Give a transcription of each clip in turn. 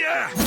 Yeah!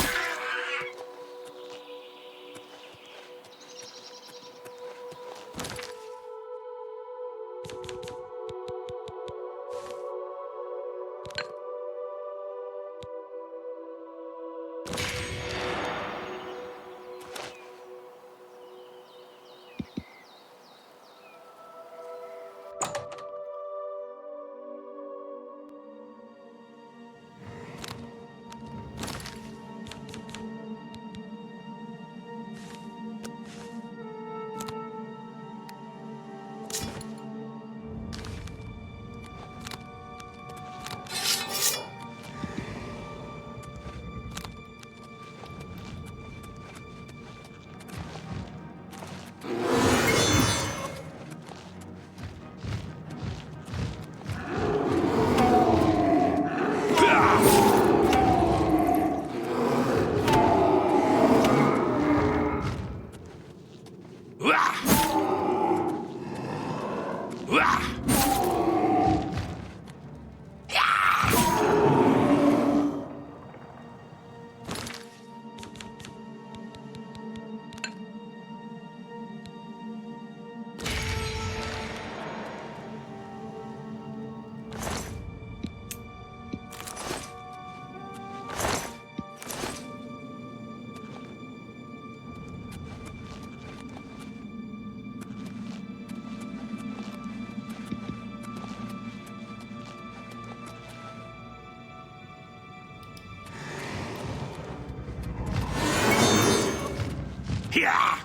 Yeah!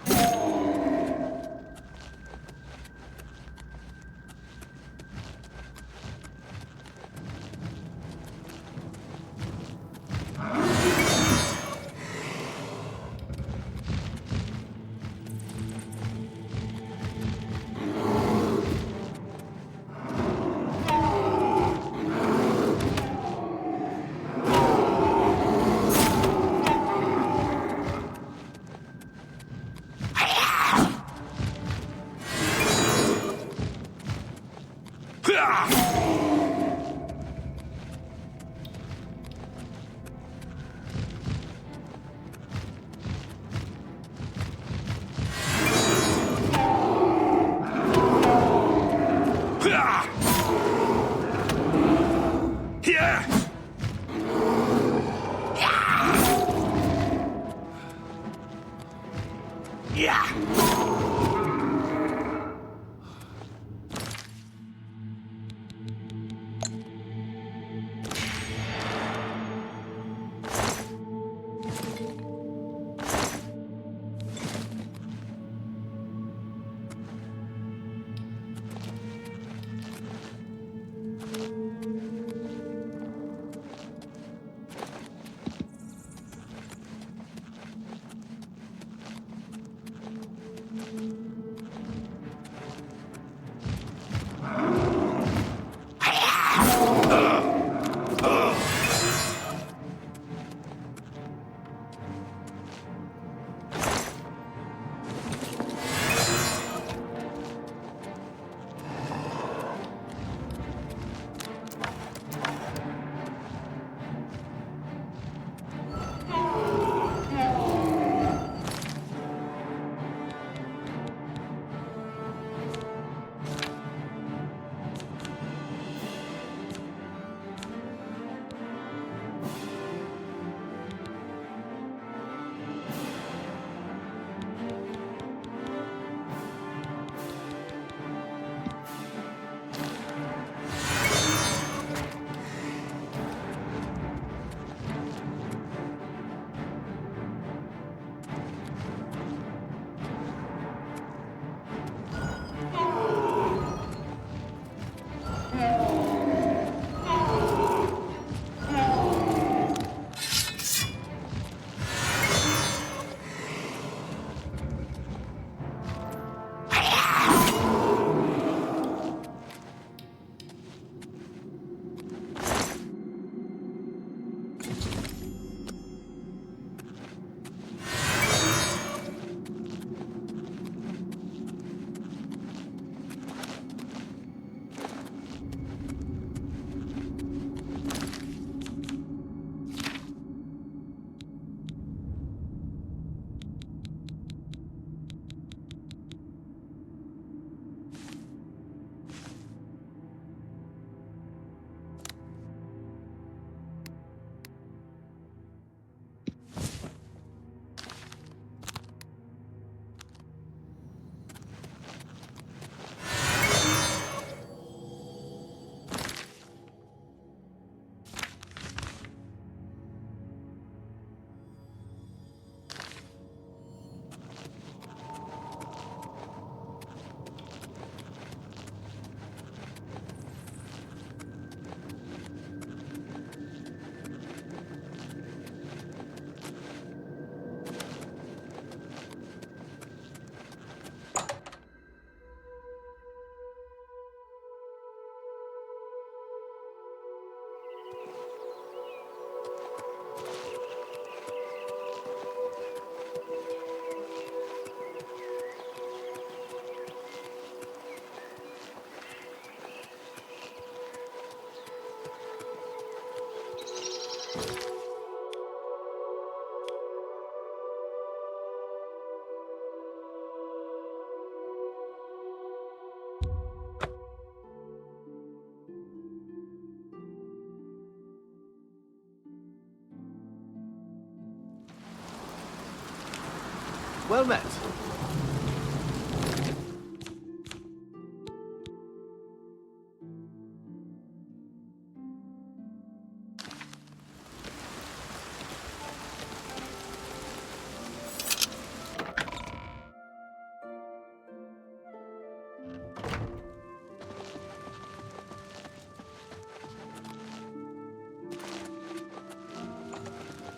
Well met.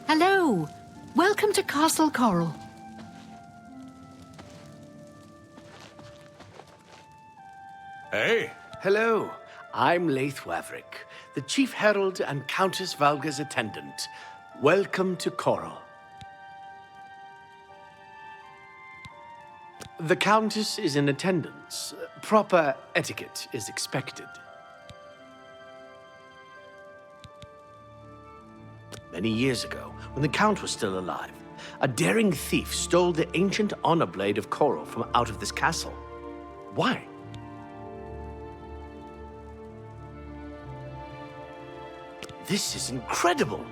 Hello. Welcome to Castle Coral. Hey. Hello. I'm Leith Wavrick, the Chief Herald and Countess Valga's attendant. Welcome to Coral. The Countess is in attendance. Proper etiquette is expected. Many years ago, when the Count was still alive, a daring thief stole the ancient honor blade of Coral from out of this castle. Why? This is incredible!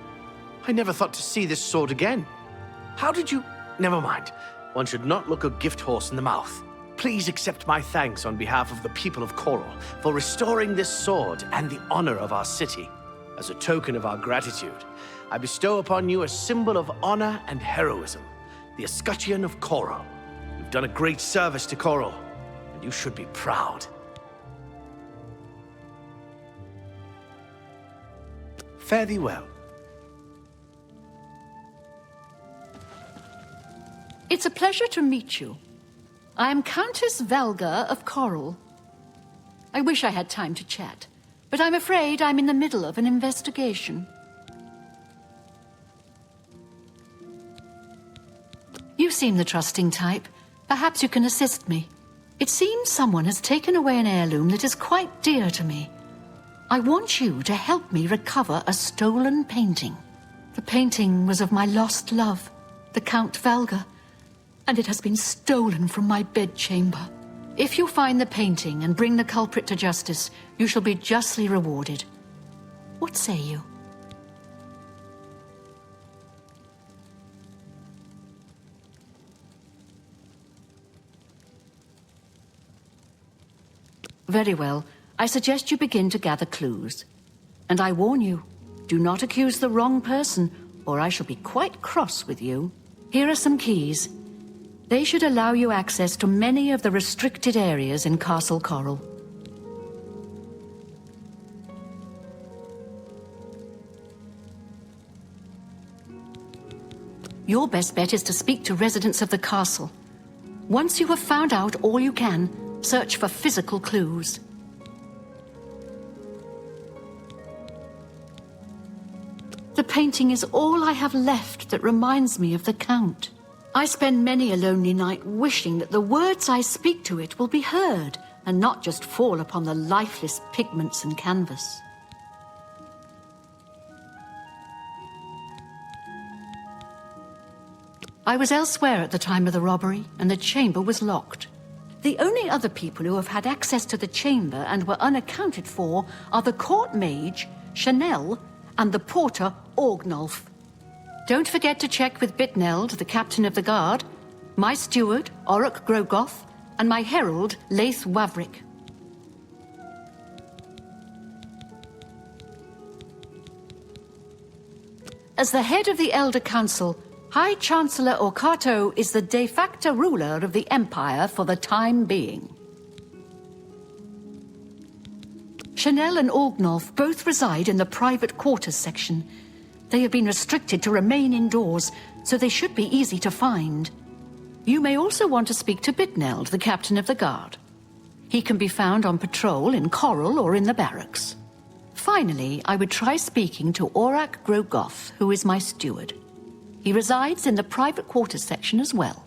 I never thought to see this sword again. How did you... Never mind. One should not look a gift horse in the mouth. Please accept my thanks on behalf of the people of Coral for restoring this sword and the honor of our city. As a token of our gratitude, I bestow upon you a symbol of honor and heroism, the escutcheon of Coral. You've done a great service to Coral, and you should be proud. Fare thee well. It's a pleasure to meet you. I am Countess Valga of Coral. I wish I had time to chat, but I'm afraid I'm in the middle of an investigation. You seem the trusting type. Perhaps you can assist me. It seems someone has taken away an heirloom that is quite dear to me. I want you to help me recover a stolen painting. The painting was of my lost love, the Count Valga, and it has been stolen from my bedchamber. If you find the painting and bring the culprit to justice, you shall be justly rewarded. What say you? Very well. I suggest you begin to gather clues. And I warn you, do not accuse the wrong person, or I shall be quite cross with you. Here are some keys. They should allow you access to many of the restricted areas in Castle Coral. Your best bet is to speak to residents of the castle. Once you have found out all you can, search for physical clues. The painting is all I have left that reminds me of the Count. I spend many a lonely night wishing that the words I speak to it will be heard and not just fall upon the lifeless pigments and canvas. I was elsewhere at the time of the robbery, and the chamber was locked. The only other people who have had access to the chamber and were unaccounted for are the court mage, Chanel, and the porter, Orgnolf. Don't forget to check with Bitneld, the captain of the guard, my steward, Orok Grogoth, and my herald, Leith Wavrick. As the head of the Elder Council, High Chancellor Orkato is the de facto ruler of the Empire for the time being. Chanel and Orgnolf both reside in the private quarters section. They have been restricted to remain indoors, so they should be easy to find. You may also want to speak to Bitneld, the captain of the guard. He can be found on patrol in Coral or in the barracks. Finally, I would try speaking to Orok Grogoth, who is my steward. He resides in the private quarters section as well.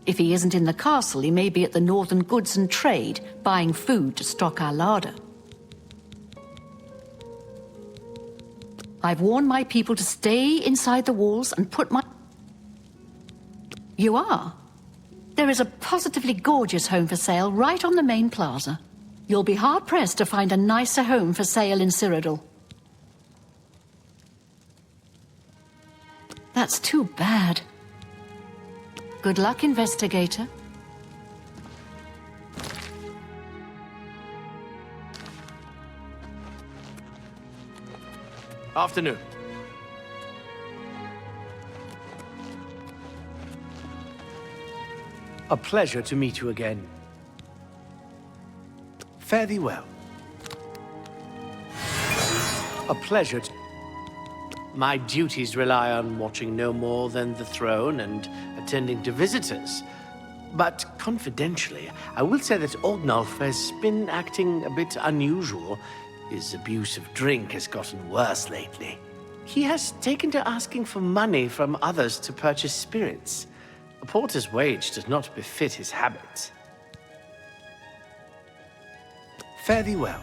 If he isn't in the castle, he may be at the Northern Goods and Trade, buying food to stock our larder. I've warned my people to stay inside the walls and put my... You are? There is a positively gorgeous home for sale right on the main plaza. You'll be hard-pressed to find a nicer home for sale in Cyrodiil. That's too bad. Good luck, investigator. Afternoon. A pleasure to meet you again. Fare thee well. A pleasure to... My duties rely on watching no more than the throne and attending to visitors. But confidentially, I will say that Orgnolf has been acting a bit unusual. His abuse of drink has gotten worse lately. He has taken to asking for money from others to purchase spirits. A porter's wage does not befit his habits. Fare thee well.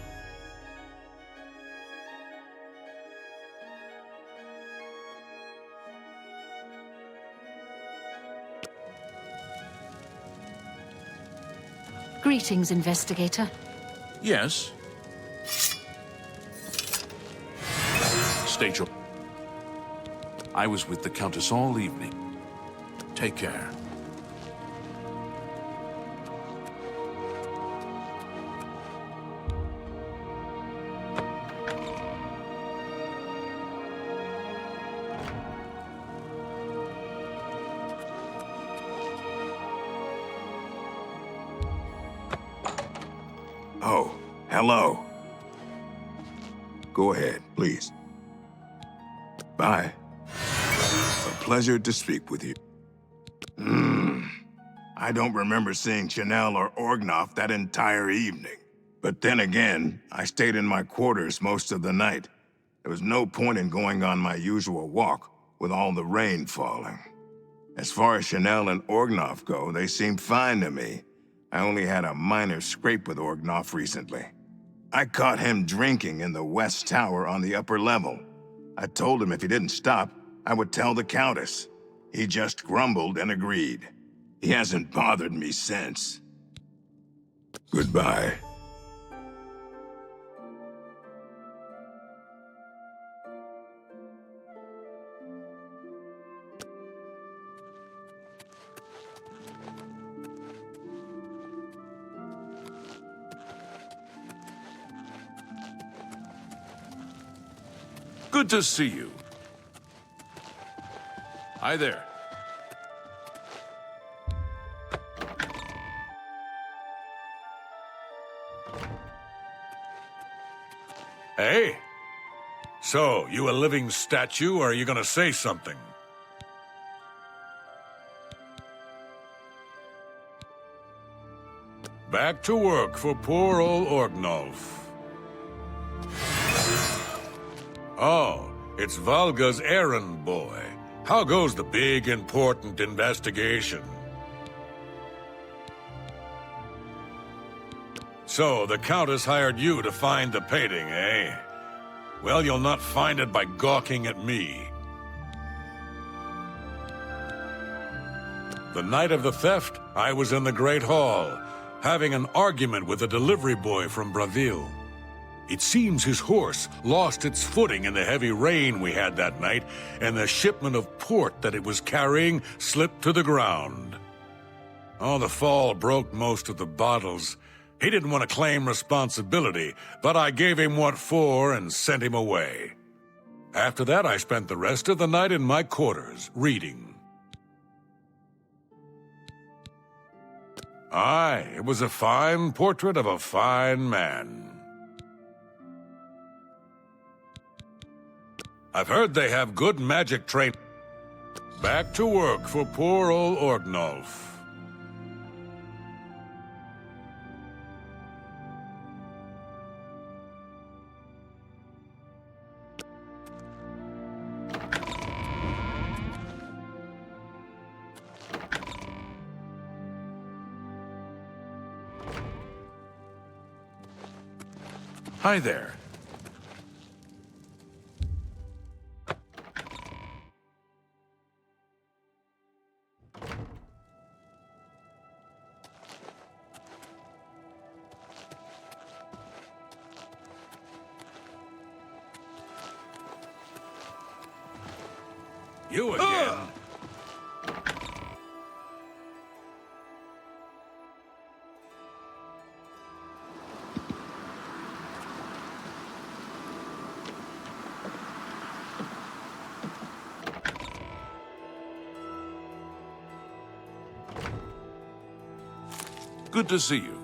Greetings, investigator. Yes. State your... I was with the Countess all evening. Take care. Oh, hello. Go ahead, please. Bye. A pleasure to speak with you. I don't remember seeing Chanel or Orgnoff that entire evening. But then again, I stayed in my quarters most of the night. There was no point in going on my usual walk with all the rain falling. As far as Chanel and Orgnoff go, they seemed fine to me. I only had a minor scrape with Orgnoff recently. I caught him drinking in the West Tower on the upper level. I told him if he didn't stop, I would tell the Countess. He just grumbled and agreed. He hasn't bothered me since. Goodbye. Good to see you. Hi there. Hey? So, you a living statue, or are you gonna say something? Back to work for poor old Orgnolf. Oh, it's Valga's errand boy. How goes the big, important investigation? So, the Countess hired you to find the painting, eh? Well, you'll not find it by gawking at me. The night of the theft, I was in the Great Hall, having an argument with a delivery boy from Braville. It seems his horse lost its footing in the heavy rain we had that night, and the shipment of port that it was carrying slipped to the ground. Oh, the fall broke most of the bottles. He didn't want to claim responsibility, but I gave him what for and sent him away. After that, I spent the rest of the night in my quarters, reading. Aye, it was a fine portrait of a fine man. I've heard they have good magic train. Back to work for poor old Orgnolf. Hi there. You again. Good to see you.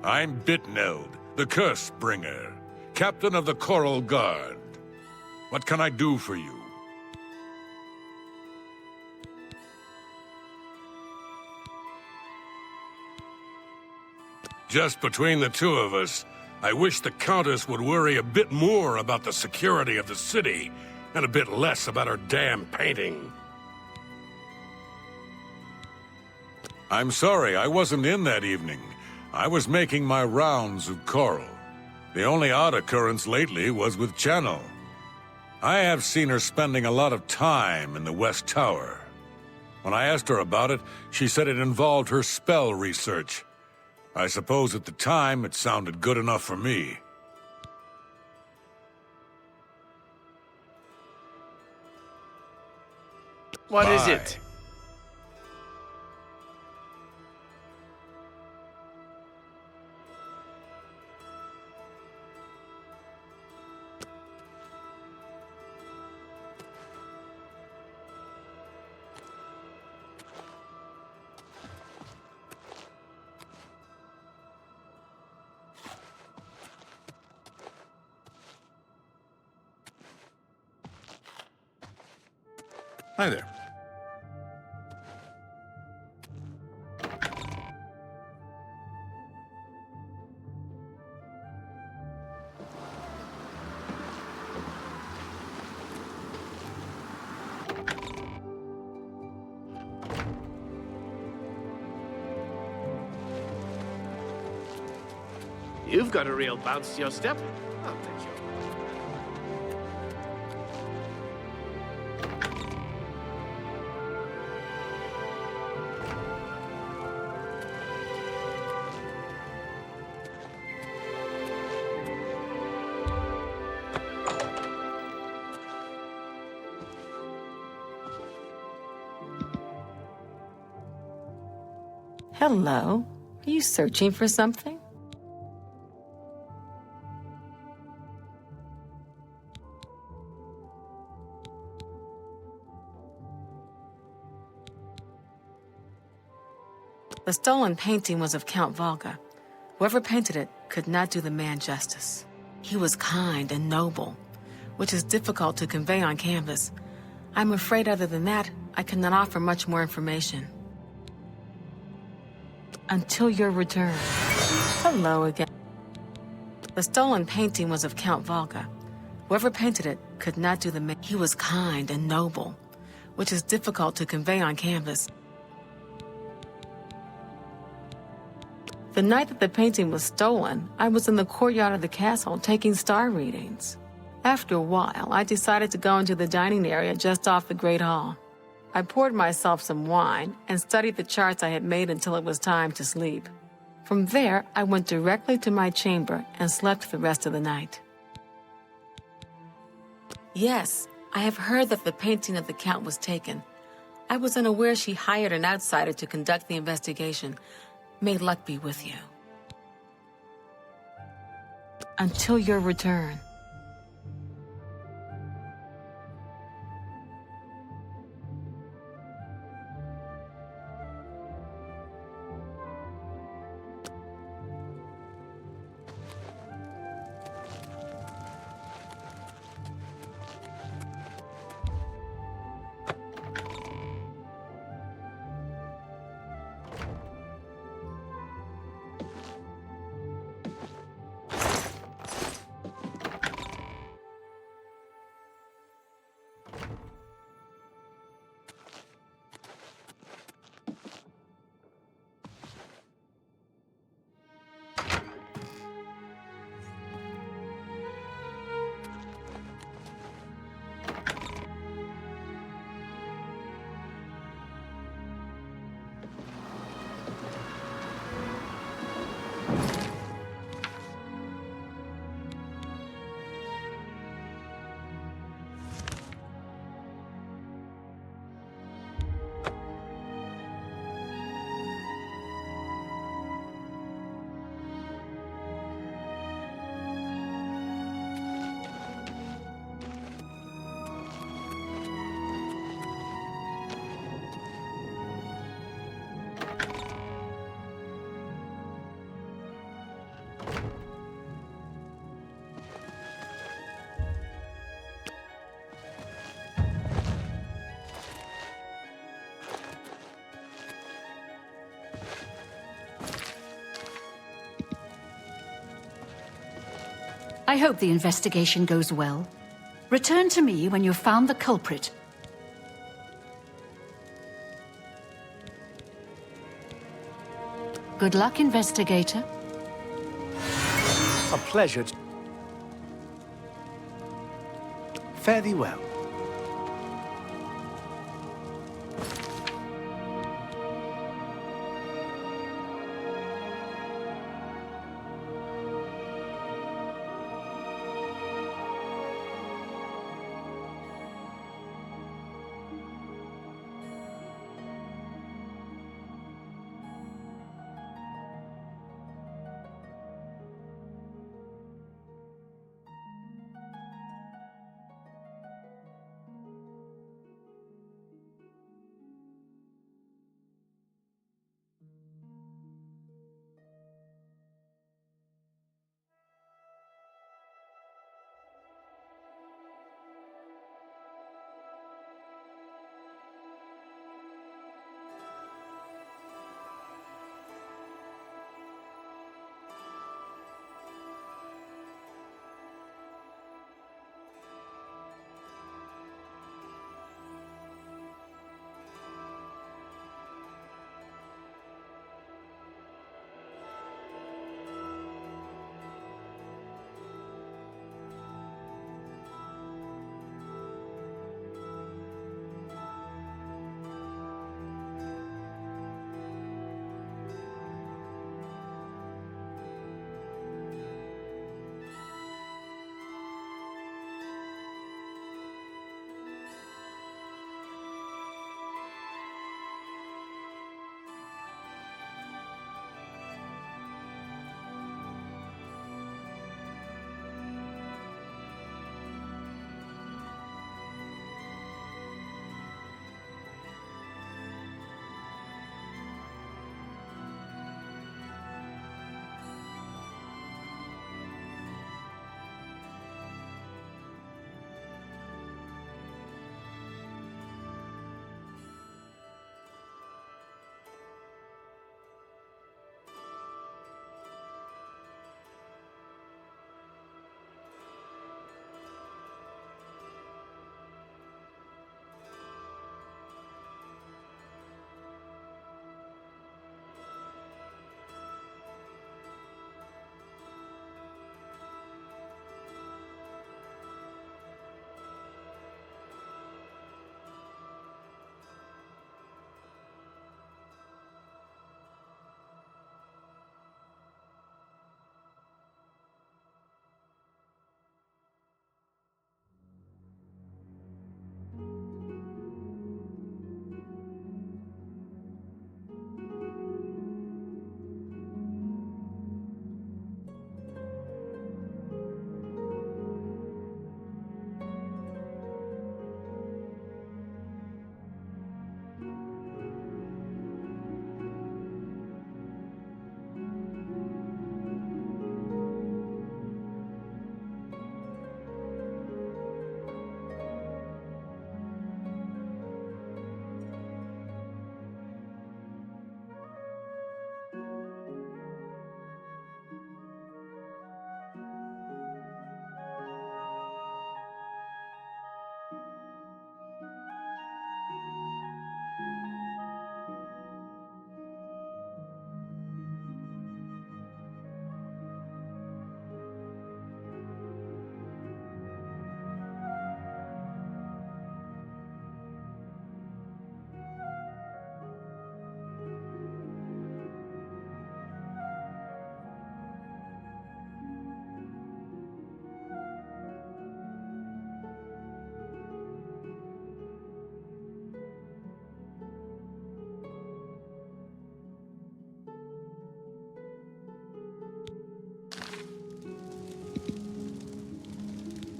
I'm Bitneld, the Curse Bringer, captain of the Coral Guard. What can I do for you? Just between the two of us, I wish the Countess would worry a bit more about the security of the city and a bit less about her damn painting. I'm sorry, I wasn't in that evening. I was making my rounds of Coral. The only odd occurrence lately was with Channel. I have seen her spending a lot of time in the West Tower. When I asked her about it, she said it involved her spell research. I suppose at the time it sounded good enough for me. What is Bye. it? Hi there. You've got a real bounce to your step. I'll take you. Hello. Are you searching for something? The stolen painting was of Count Volga. Whoever painted it could not do the man justice. He was kind and noble, which is difficult to convey on canvas. I'm afraid other than that, I cannot offer much more information. Until your return. Hello again. The stolen painting was of Count Volga. Whoever painted it could not do the man. He was kind and noble, which is difficult to convey on canvas. The night that the painting was stolen, I was in the courtyard of the castle taking star readings. After a while, I decided to go into the dining area just off the Great Hall. I poured myself some wine and studied the charts I had made until it was time to sleep. From there, I went directly to my chamber and slept the rest of the night. Yes, I have heard that the painting of the Count was taken. I was unaware she hired an outsider to conduct the investigation. May luck be with you. Until your return. I hope the investigation goes well. Return to me when you've found the culprit. Good luck, investigator. A pleasure. Fare thee well.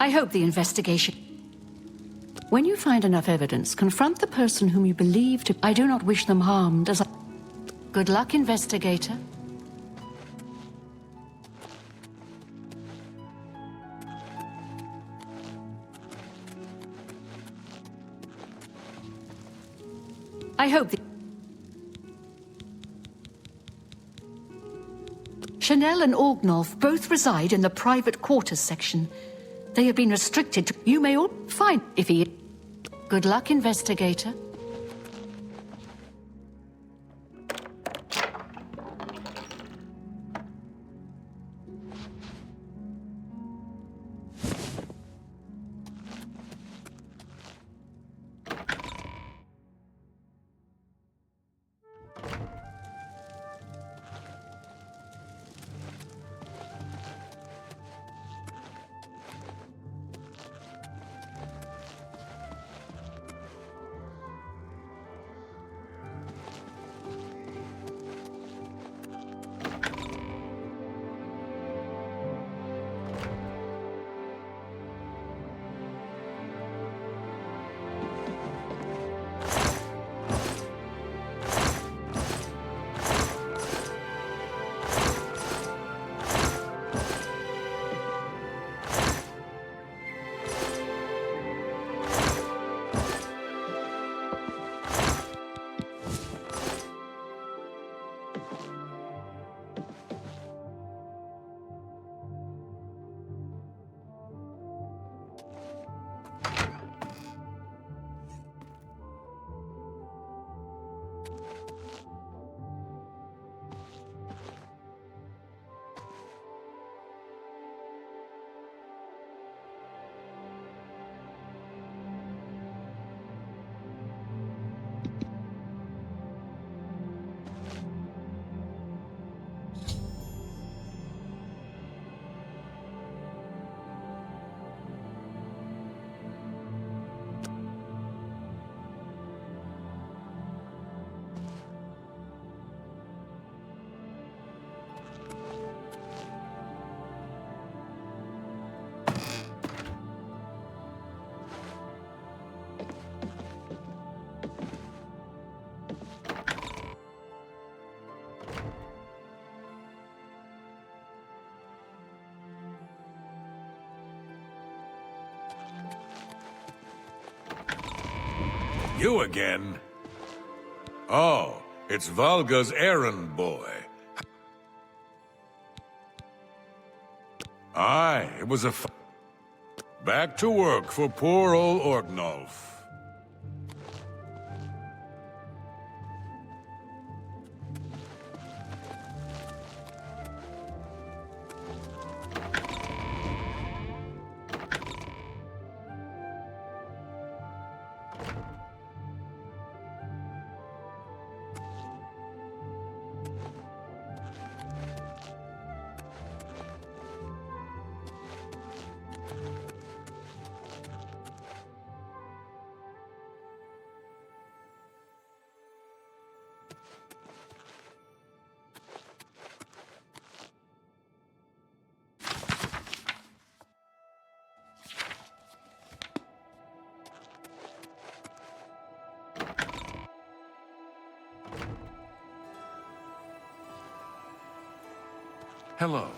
I hope the investigation... When you find enough evidence, confront the person whom you believe to... I do not wish them harmed as I... Good luck, investigator. I hope the... Chanel and Orgnolf both reside in the private quarters section. They have been restricted to... You may all... Fine, if he... Good luck, investigator. You again? Oh, it's Valga's errand boy. Aye, it was back to work for poor old Orgnolf. Hello.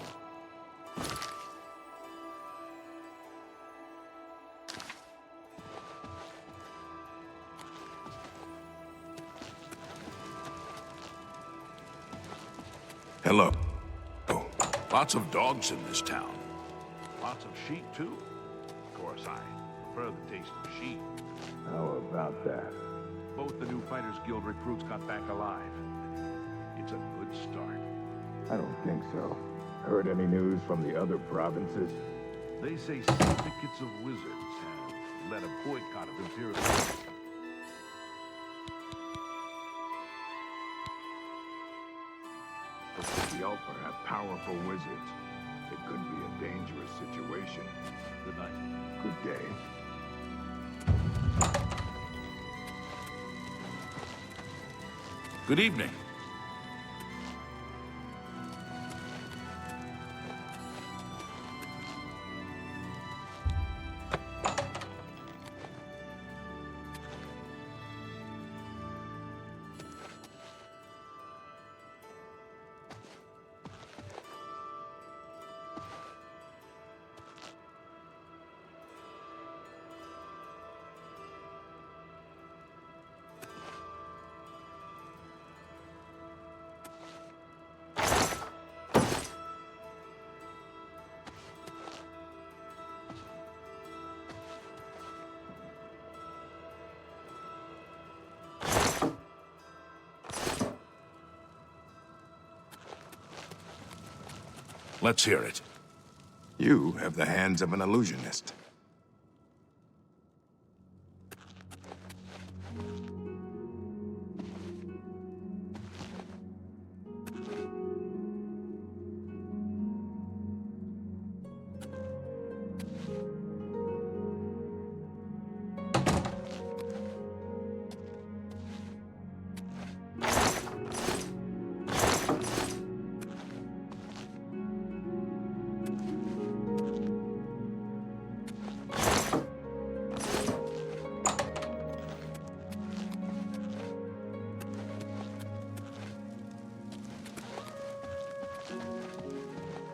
Hello. Oh, Lots of dogs in this town. Lots of sheep, too. Of course, I prefer the taste of sheep. how about that? Both the new Fighters Guild recruits got back alive. It's a good start. I don't think so. Heard any news from the other provinces? They say syndicates of wizards have led a boycott of Imperial. If the Alpha have powerful wizards, it could be a dangerous situation. Good night. Good day. Good evening. Let's hear it. You have the hands of an illusionist.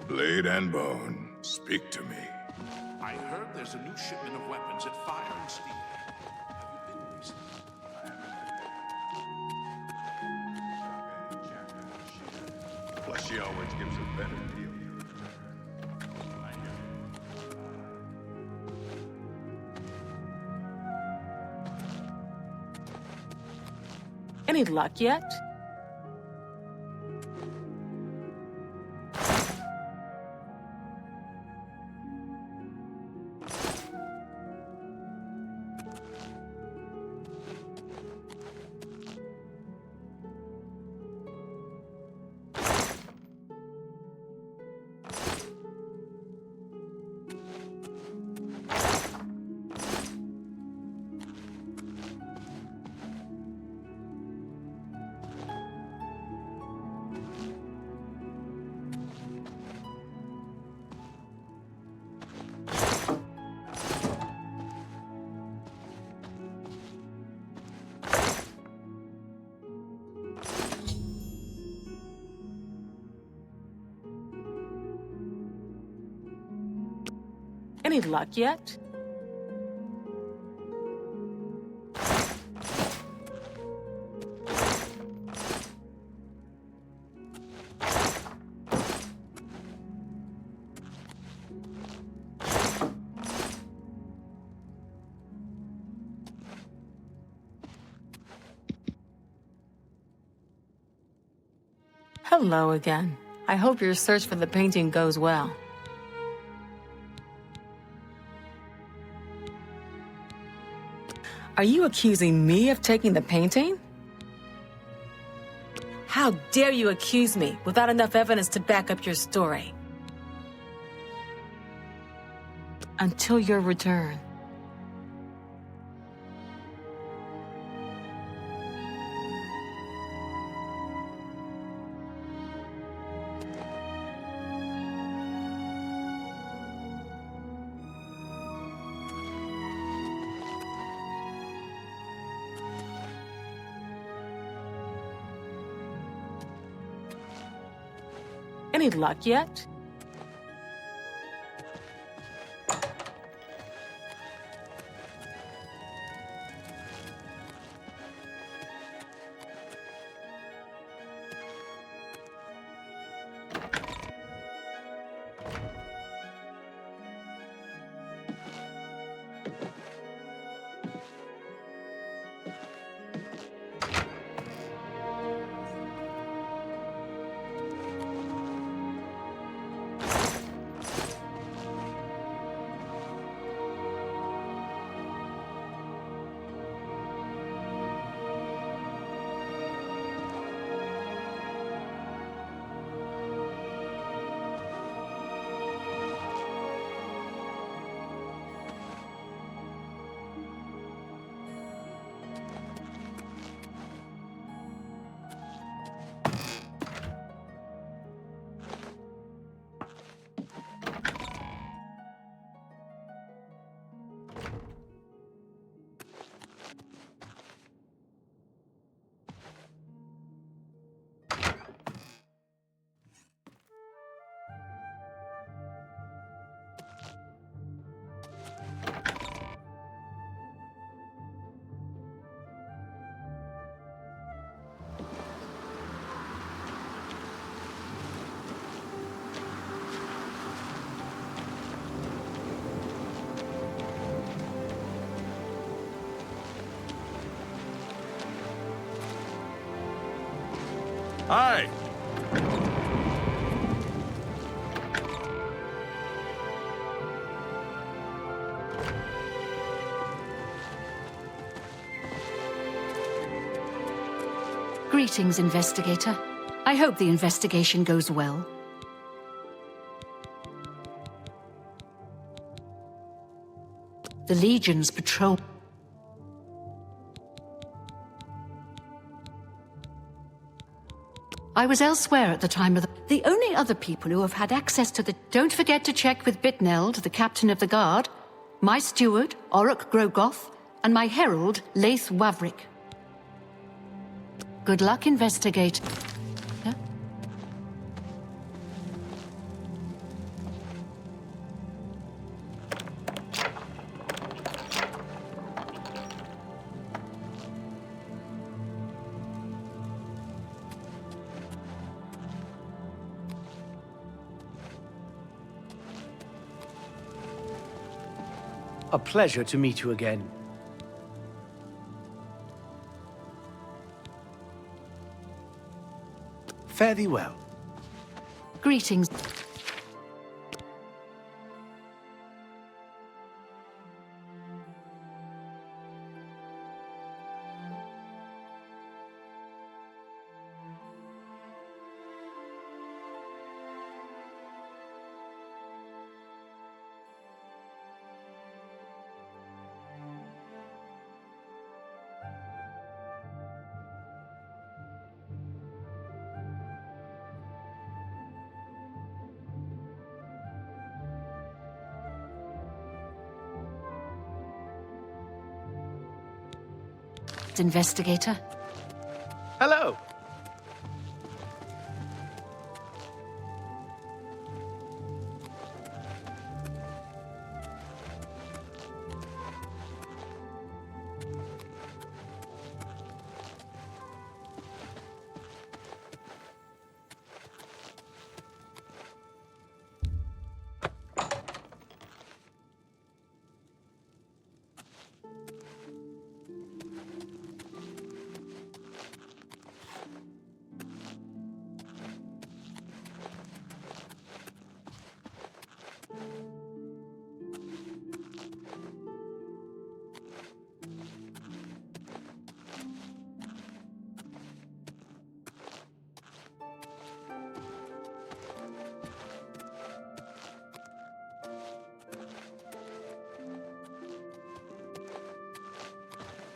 Blade and bone, speak to me. I heard there's a new shipment of weapons at Fire and Steel. Have you been recently? Plus, she always gives a better deal. Any luck yet? Any luck yet? Hello again. I hope your search for the painting goes well. Are you accusing me of taking the painting? How dare you accuse me without enough evidence to back up your story? Until your return. Any luck yet? Hi. Greetings, investigator. I hope the investigation goes well. The Legion's patrol. I was elsewhere at the time of the only other people who have had access to the... Don't forget to check with Bitneld, the captain of the guard, my steward, Oruk Grogoth, and my herald, Laith Wavrik. Good luck, investigator. Huh? A pleasure to meet you again. Fare thee well. Greetings. Investigator. Hello.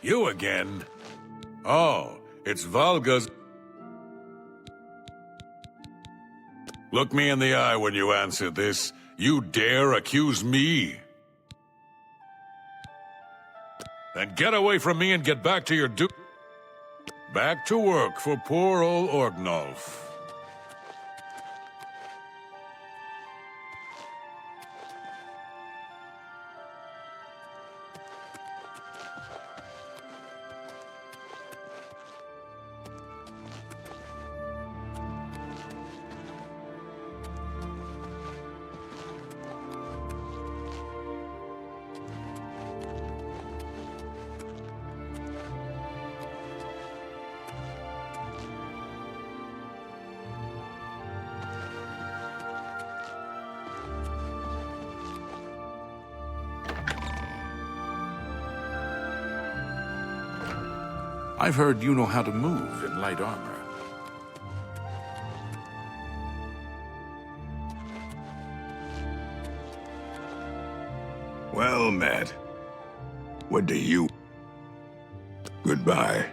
You again? Oh, it's Valga's... Look me in the eye when you answer this. You dare accuse me? Then get away from me and get back to your Back to work for poor old Orgnolf. I've heard you know how to move in light armor. Well met. What do you... Goodbye.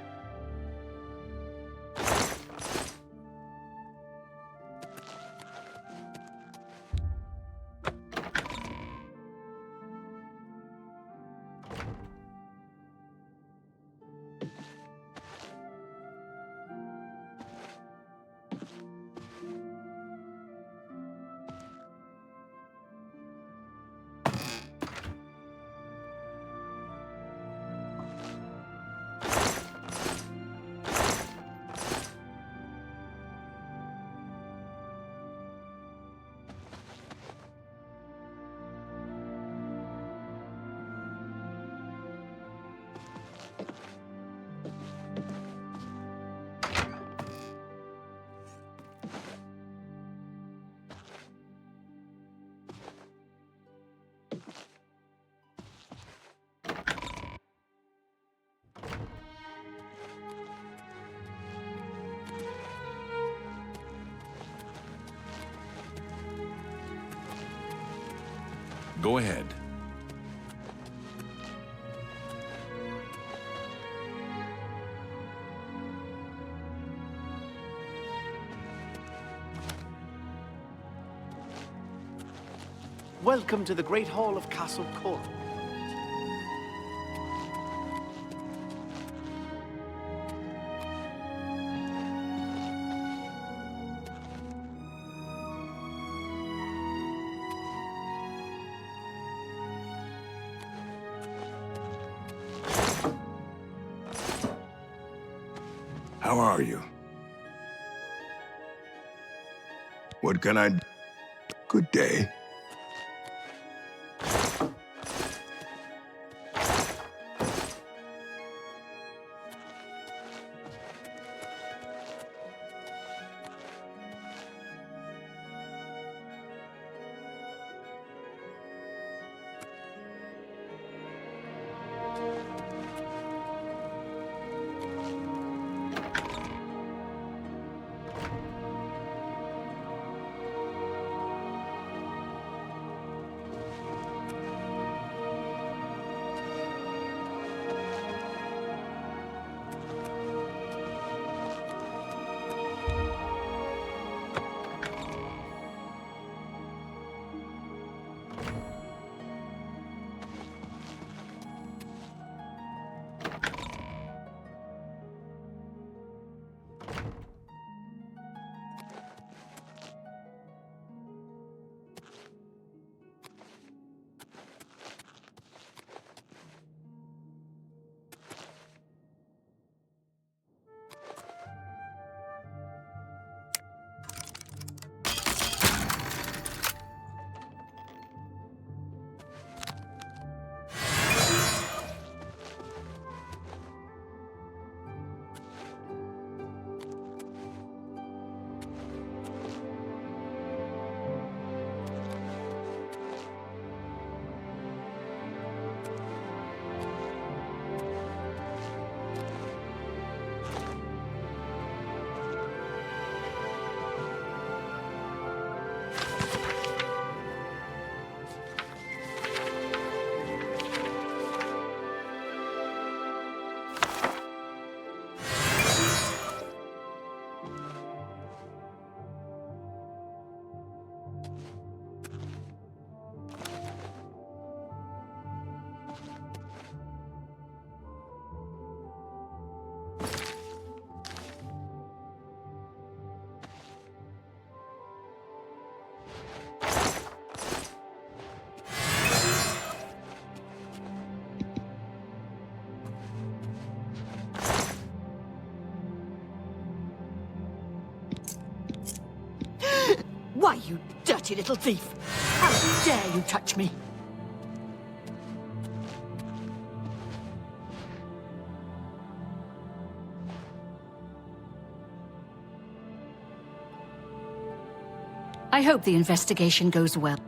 Go ahead. Welcome to the Great Hall of Castle Court. How are you? What can I... Good day. Why, you dirty little thief! How dare you touch me? I hope the investigation goes well.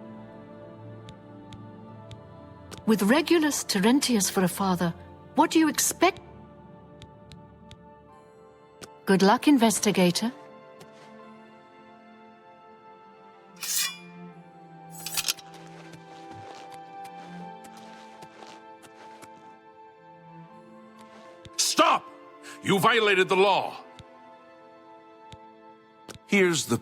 With Regulus Terentius for a father, what do you expect? Good luck, investigator. Stop! You violated the law. Here's the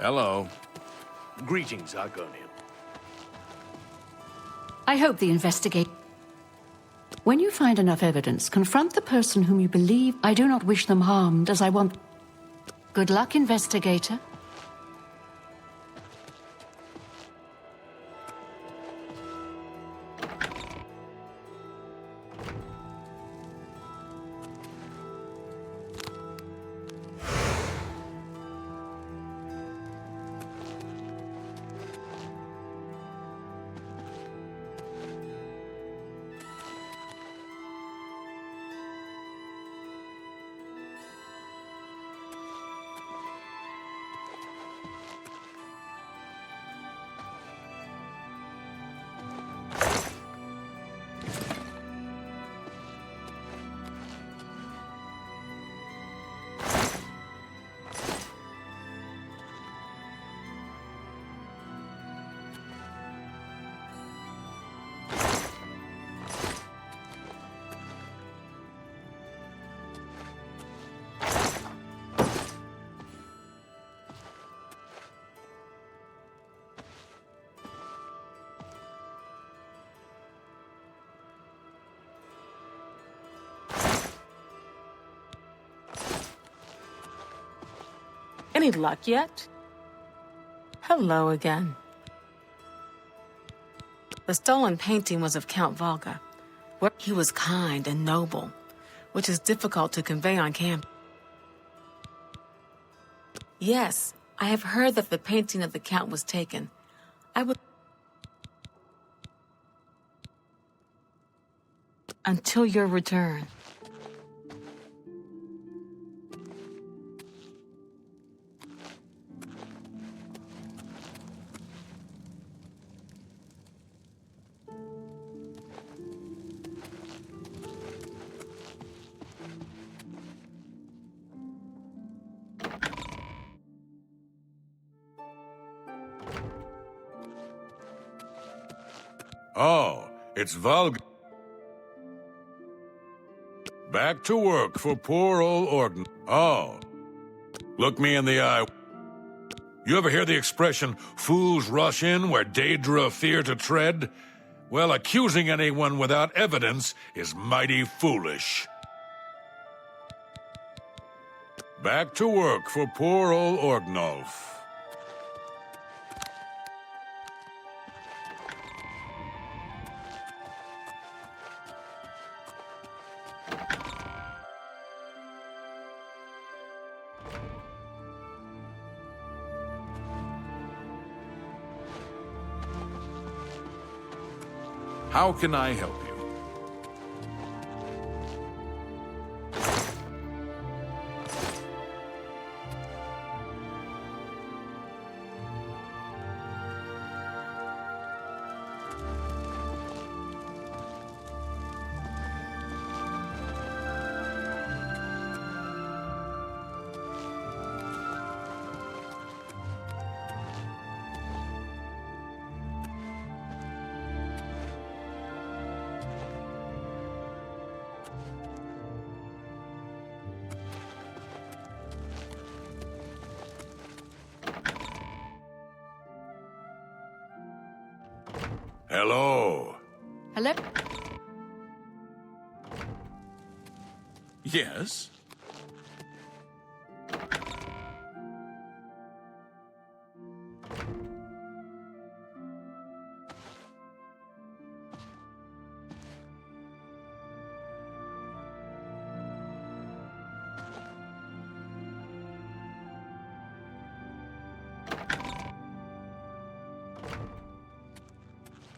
Hello. Greetings, Argonian. I hope the investigate... When you find enough evidence, confront the person whom you believe. I do not wish them harmed, as I want... Good luck, investigator. Any luck yet? Hello again. The stolen painting was of Count Volga. He was kind and noble, which is difficult to convey on camp. Yes, I have heard that the painting of the Count was taken. I would... Until your return. Oh, it's Volga. Back to work for poor old Orgn. Oh, look me in the eye. You ever hear the expression, fools rush in where Daedra fear to tread? Well, accusing anyone without evidence is mighty foolish. Back to work for poor old Orgnolf. How can I help you? Hello. Hello? Yes?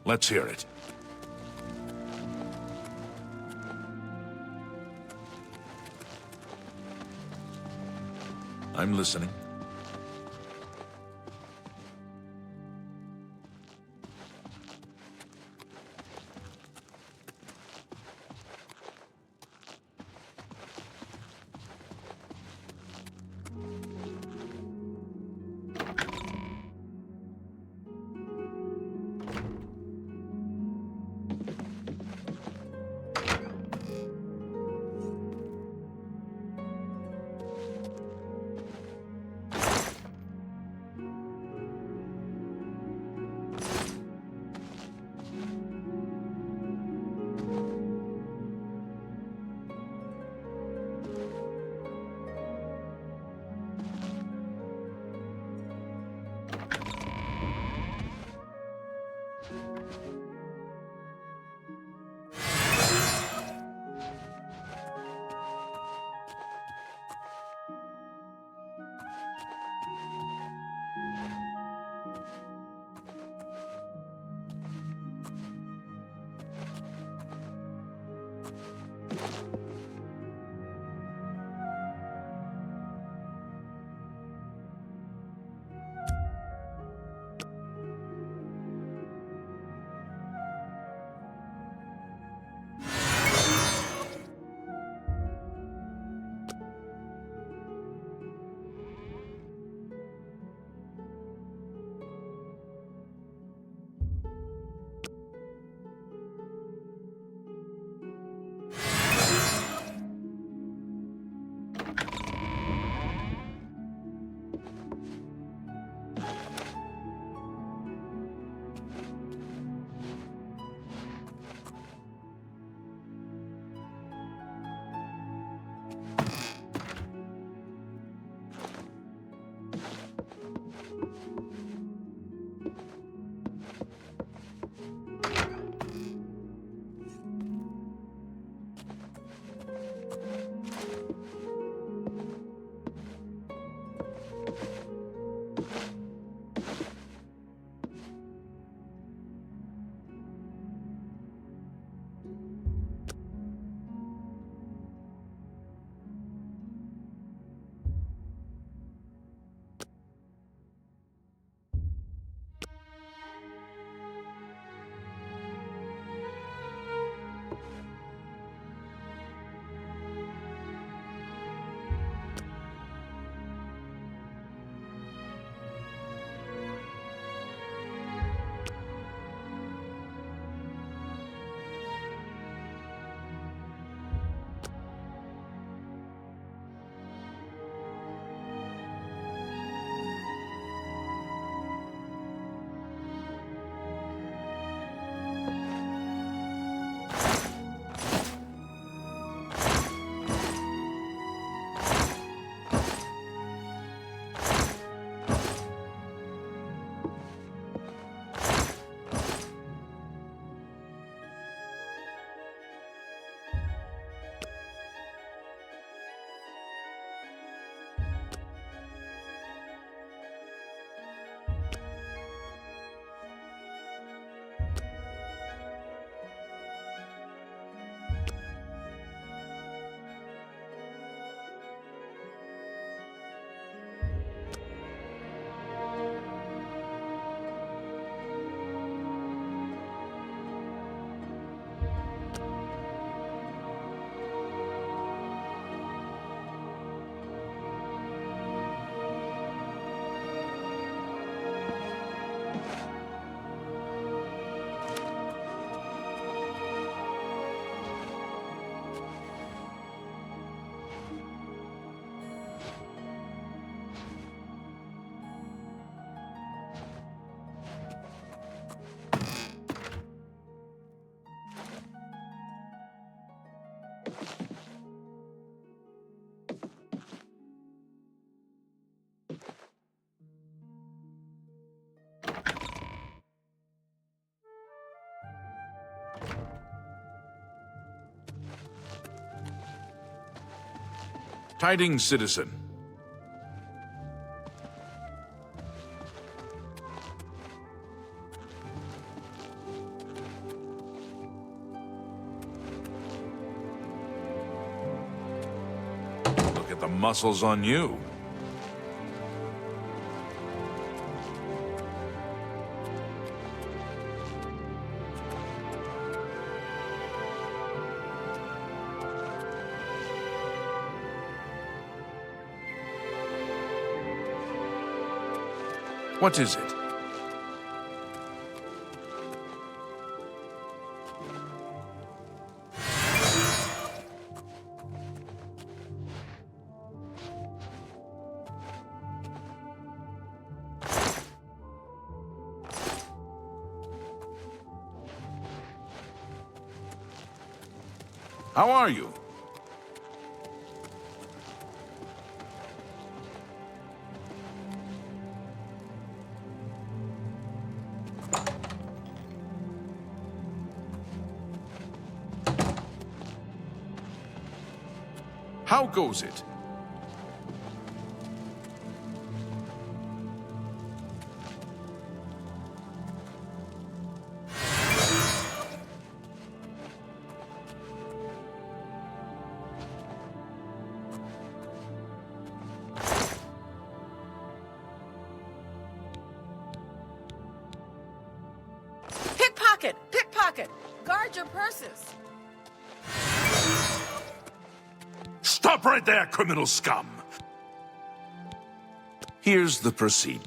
Let's hear it. I'm listening. Tidings, citizen. Look at the muscles on you. What is it? How are you? How goes it? Pickpocket! Pickpocket! Guard your purses! Stop right there, criminal scum! Here's the proceed.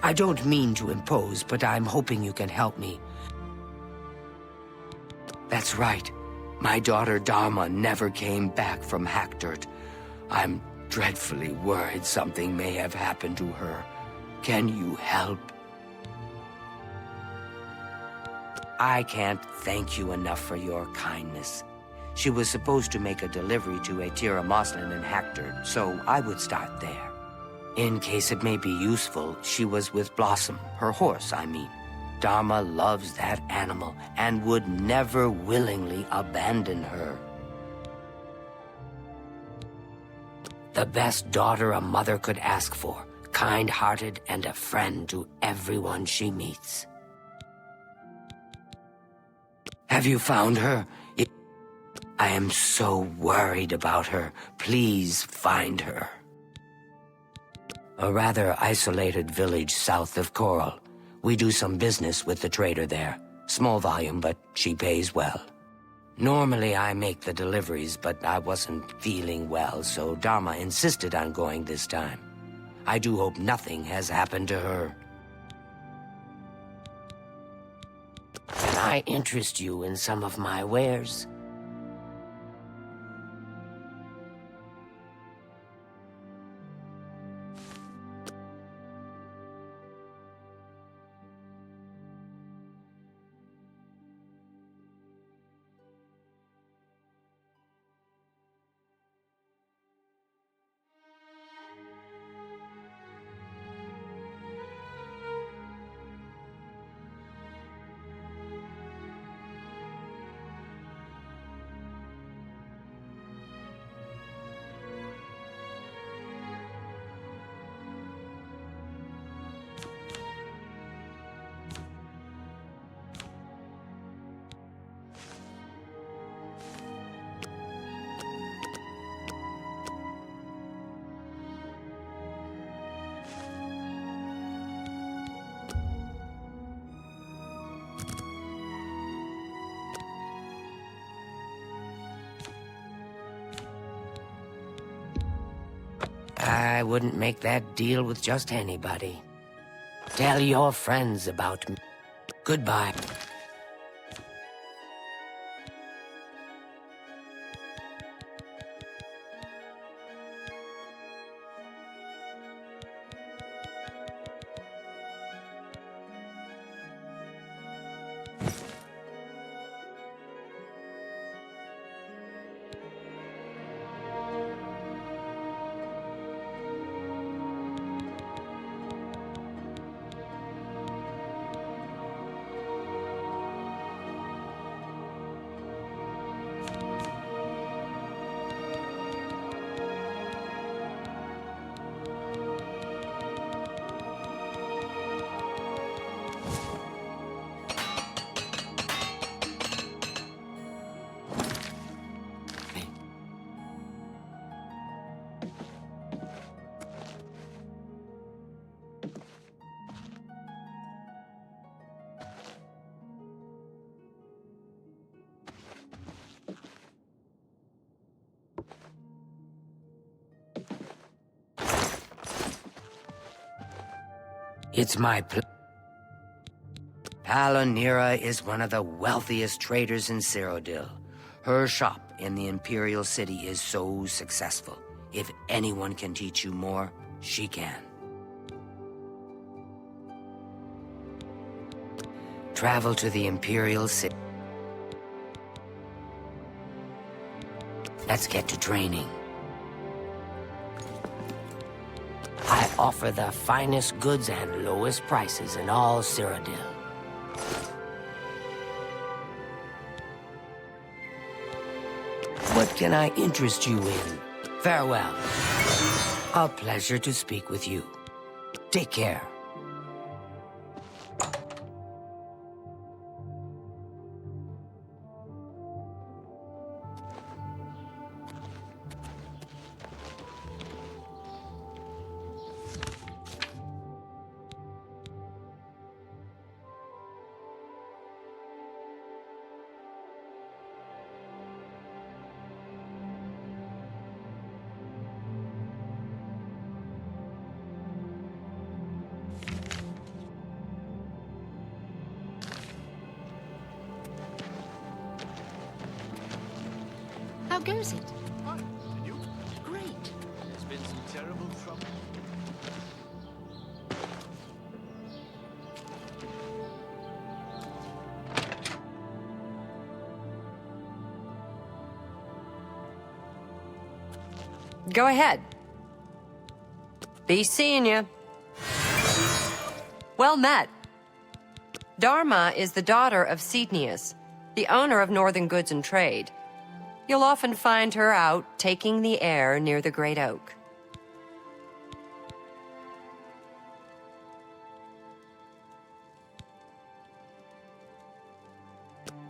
I don't mean to impose, but I'm hoping you can help me. That's right. My daughter Dharma never came back from Hackdirt. I'm dreadfully worried something may have happened to her. Can you help? I can't thank you enough for your kindness. She was supposed to make a delivery to Atira Moslin in Hackdirt, so I would start there. In case it may be useful, she was with Blossom, her horse, I mean. Dharma loves that animal and would never willingly abandon her. The best daughter a mother could ask for, kind-hearted and a friend to everyone she meets. Have you found her? I am so worried about her. Please find her. A rather isolated village south of Coral. We do some business with the trader there. Small volume, but she pays well. Normally I make the deliveries, but I wasn't feeling well, so Dharma insisted on going this time. I do hope nothing has happened to her. Can I interest you in some of my wares? I wouldn't make that deal with just anybody. Tell your friends about me. Goodbye. It's my Palonira is one of the wealthiest traders in Cyrodiil. Her shop in the Imperial City is so successful. If anyone can teach you more, she can. Travel to the Imperial City. Let's get to training. I offer the finest goods and lowest prices in all Cyrodiil. What can I interest you in? Farewell. A pleasure to speak with you. Take care. How goes it? Fine. And you? Great. There's been some terrible trouble. Go ahead. Be seeing you. Well met. Dharma is the daughter of Cydnius, the owner of Northern Goods and Trade. You'll often find her out taking the air near the Great Oak.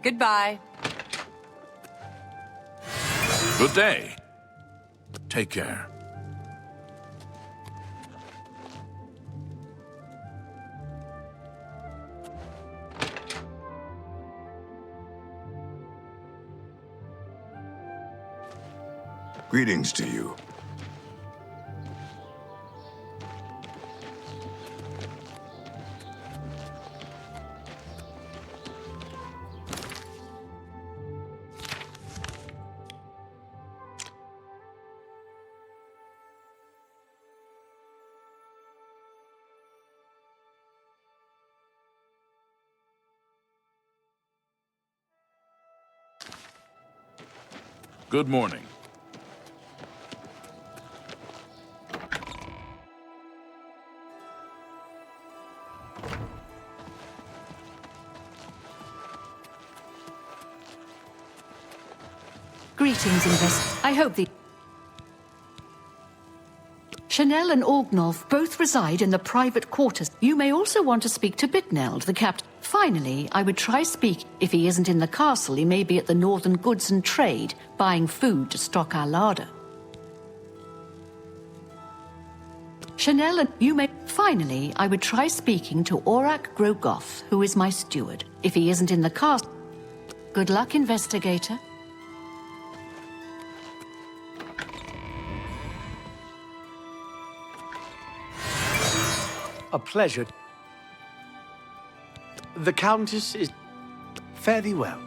Goodbye. Good day. Take care. Greetings to you. Good morning. Greetings, I hope the... Chanel and Orgnolf both reside in the private quarters. You may also want to speak to Bitneld, the captain. Finally, I would try speak. If he isn't in the castle, he may be at the Northern Goods and Trade, buying food to stock our larder. Chanel and you may... Finally, I would try speaking to Aurak Grogoth, who is my steward. If he isn't in the castle... Good luck, investigator. A pleasure. The Countess is... Fare thee well.